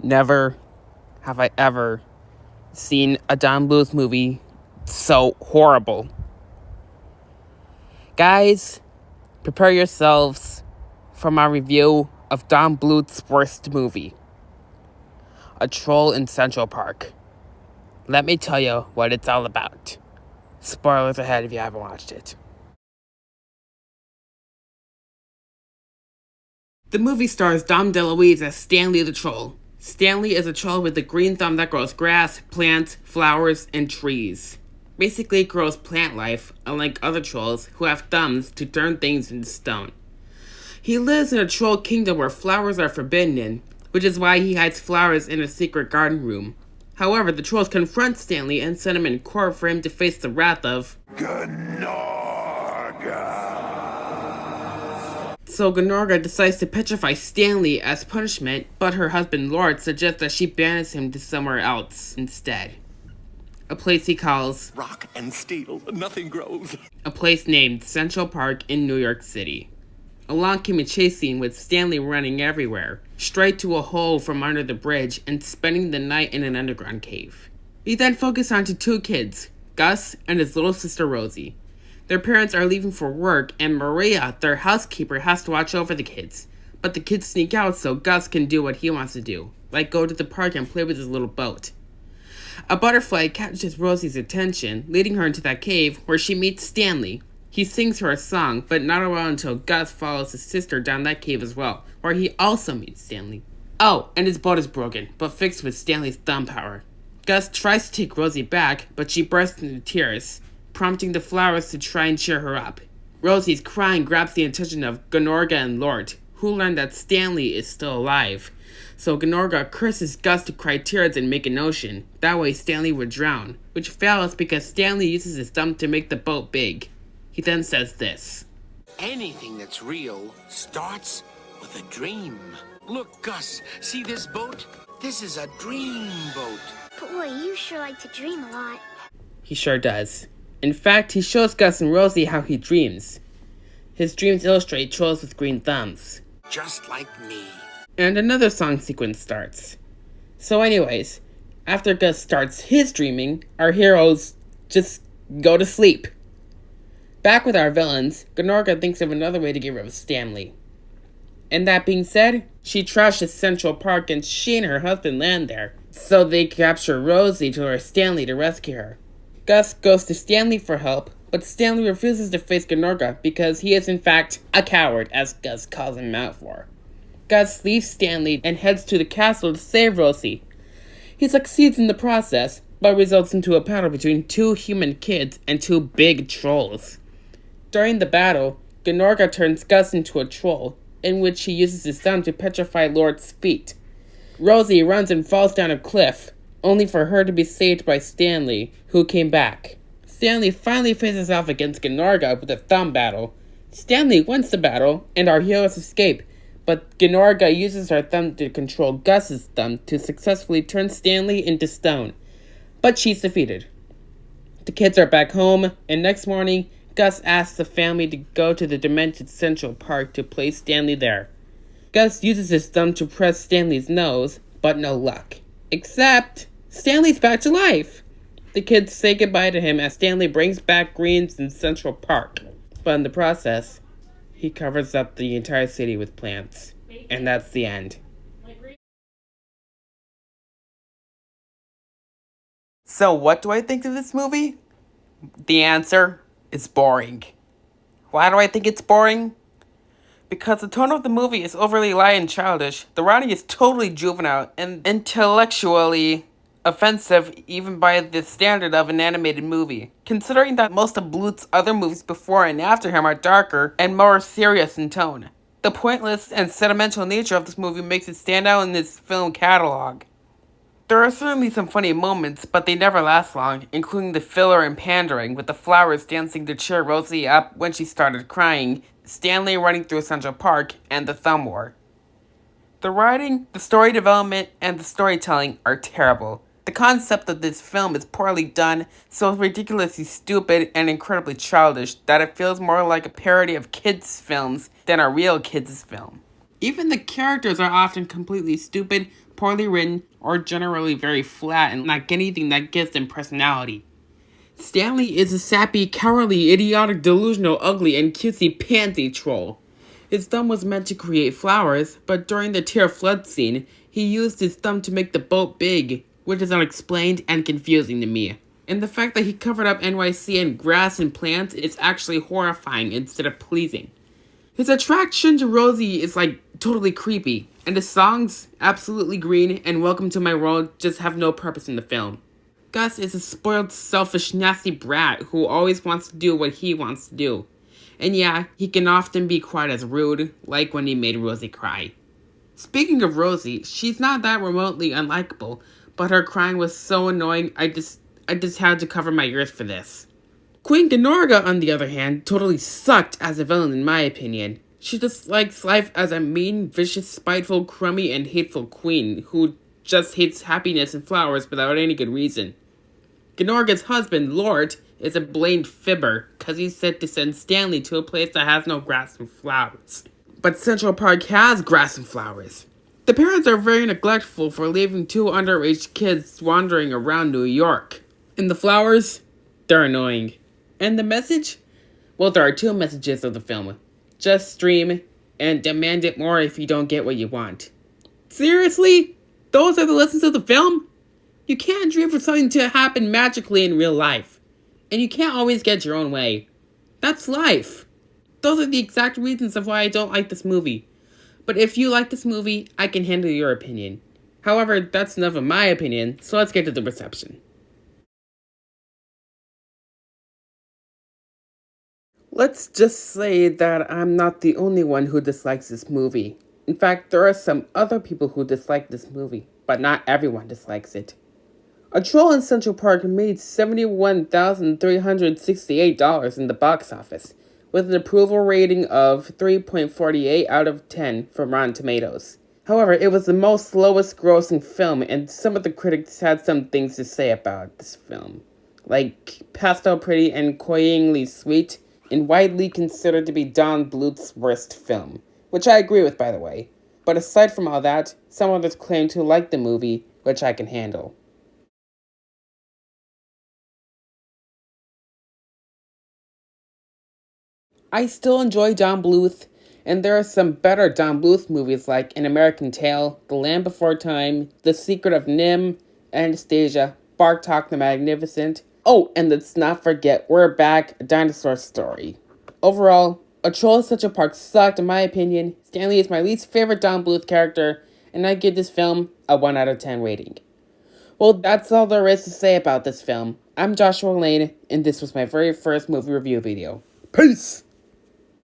Never have I ever seen a Don Bluth movie so horrible. Guys, prepare yourselves for my review of Don Bluth's worst movie, A Troll in Central Park. Let me tell you what it's all about. Spoilers ahead if you haven't watched it. The movie stars Dom DeLuise as Stanley the Troll. Stanley is a troll with a green thumb that grows grass, plants, flowers, and trees. Basically, it grows plant life, unlike other trolls who have thumbs to turn things into stone. He lives in a troll kingdom where flowers are forbidden in, which is why he hides flowers in a secret garden room. However, the trolls confront Stanley and send him in court for him to face the wrath of So Gnorga decides to petrify Stanley as punishment, but her husband Lord suggests that she banishes him to somewhere else instead. A place he calls Rock and Steel, nothing grows. A place named Central Park in New York City. Along came a chase scene with Stanley running everywhere, straight to a hole from under the bridge and spending the night in an underground cave. We then focus on to two kids, Gus and his little sister Rosie. Their parents are leaving for work, and Maria, their housekeeper, has to watch over the kids. But the kids sneak out so Gus can do what he wants to do, like go to the park and play with his little boat. A butterfly catches Rosie's attention, leading her into that cave where she meets Stanley. He sings her a song, but not a while until Gus follows his sister down that cave as well, where he also meets Stanley. Oh, and his boat is broken, but fixed with Stanley's thumb power. Gus tries to take Rosie back, but she bursts into tears, prompting the flowers to try and cheer her up. Rosie's crying grabs the attention of Gnorga and Lord, who learn that Stanley is still alive. So Gnorga curses Gus to cry tears and make an ocean. That way Stanley would drown, which fails because Stanley uses his thumb to make the boat big. He then says this: Anything that's real starts with a dream. Look, Gus, see this boat? This is a dream boat. Boy, you sure like to dream a lot. He sure does. In fact, he shows Gus and Rosie how he dreams. His dreams illustrate trolls with green thumbs. Just like me. And another song sequence starts. So anyways, after Gus starts his dreaming, our heroes just go to sleep. Back with our villains, Gnorga thinks of another way to get rid of Stanley. And that being said, she trashes Central Park and she and her husband land there. So they capture Rosie to lure Stanley to rescue her. Gus goes to Stanley for help, but Stanley refuses to face Gnorga because he is in fact a coward, as Gus calls him out for. Gus leaves Stanley and heads to the castle to save Rosie. He succeeds in the process, but results into a battle between two human kids and two big trolls. During the battle, Gnorga turns Gus into a troll, in which he uses his thumb to petrify Lord's feet. Rosie runs and falls down a cliff, only for her to be saved by Stanley, who came back. Stanley finally faces off against Gnorga with a thumb battle. Stanley wins the battle, and our heroes escape, but Gnorga uses her thumb to control Gus's thumb to successfully turn Stanley into stone. But she's defeated. The kids are back home, and next morning, Gus asks the family to go to the demented Central Park to place Stanley there. Gus uses his thumb to press Stanley's nose, but no luck. Except Stanley's back to life! The kids say goodbye to him as Stanley brings back greens in Central Park. But in the process, he covers up the entire city with plants. And that's the end. So what do I think of this movie? The answer is boring. Why do I think it's boring? Because the tone of the movie is overly light and childish, the writing is totally juvenile and intellectually offensive even by the standard of an animated movie. Considering that most of Bluth's other movies before and after him are darker and more serious in tone. The pointless and sentimental nature of this movie makes it stand out in this film catalog. There are certainly some funny moments, but they never last long, including the filler and pandering, with the flowers dancing to cheer Rosie up when she started crying, Stanley running through Central Park, and the thumb war. The writing, the story development, and the storytelling are terrible. The concept of this film is poorly done, so ridiculously stupid and incredibly childish that it feels more like a parody of kids' films than a real kids' film. Even the characters are often completely stupid, poorly written, or generally very flat and lack anything that gives them personality. Stanley is a sappy, cowardly, idiotic, delusional, ugly, and cutesy pansy troll. His thumb was meant to create flowers, but during the tear flood scene, he used his thumb to make the boat big, which is unexplained and confusing to me. And the fact that he covered up NYC in grass and plants is actually horrifying instead of pleasing. His attraction to Rosie is totally creepy, and the songs, Absolutely Green and Welcome to My World, just have no purpose in the film. Gus is a spoiled, selfish, nasty brat who always wants to do what he wants to do. And yeah, he can often be quite as rude, like when he made Rosie cry. Speaking of Rosie, she's not that remotely unlikable, but her crying was so annoying I just had to cover my ears for this. Queen Gnorga, on the other hand, totally sucked as a villain in my opinion. She just likes life as a mean, vicious, spiteful, crummy, and hateful queen who just hates happiness and flowers without any good reason. Gnorga's husband, Lord, is a blamed fibber, cause he's set to send Stanley to a place that has no grass and flowers. But Central Park has grass and flowers. The parents are very neglectful for leaving 2 underage kids wandering around New York. And the flowers, they're annoying. And the message? Well, there are 2 messages of the film. Just stream, and demand it more if you don't get what you want. Seriously? Those are the lessons of the film? You can't dream for something to happen magically in real life. And you can't always get your own way. That's life. Those are the exact reasons of why I don't like this movie. But if you like this movie, I can handle your opinion. However, that's enough of my opinion, so let's get to the reception. Let's just say that I'm not the only one who dislikes this movie. In fact, there are some other people who dislike this movie, but not everyone dislikes it. A Troll in Central Park made $71,368 in the box office, with an approval rating of 3.48 out of 10 from Rotten Tomatoes. However, it was the most slowest grossing film, and some of the critics had some things to say about this film. Like Pastel Pretty and Cloyingly Sweet, and widely considered to be Don Bluth's worst film, which I agree with, by the way. But aside from all that, some others claim to like the movie, which I can handle. I still enjoy Don Bluth, and there are some better Don Bluth movies like An American Tail, The Land Before Time, The Secret of Nim, Anastasia, Bartok the Magnificent. Oh, and let's not forget We're Back, A Dinosaur Story. Overall, A Troll in Central Park sucked in my opinion. Stanley is my least favorite Don Bluth character, and I give this film a 1 out of 10 rating. Well, that's all there is to say about this film. I'm Joshua Lane, and this was my very first movie review video. Peace!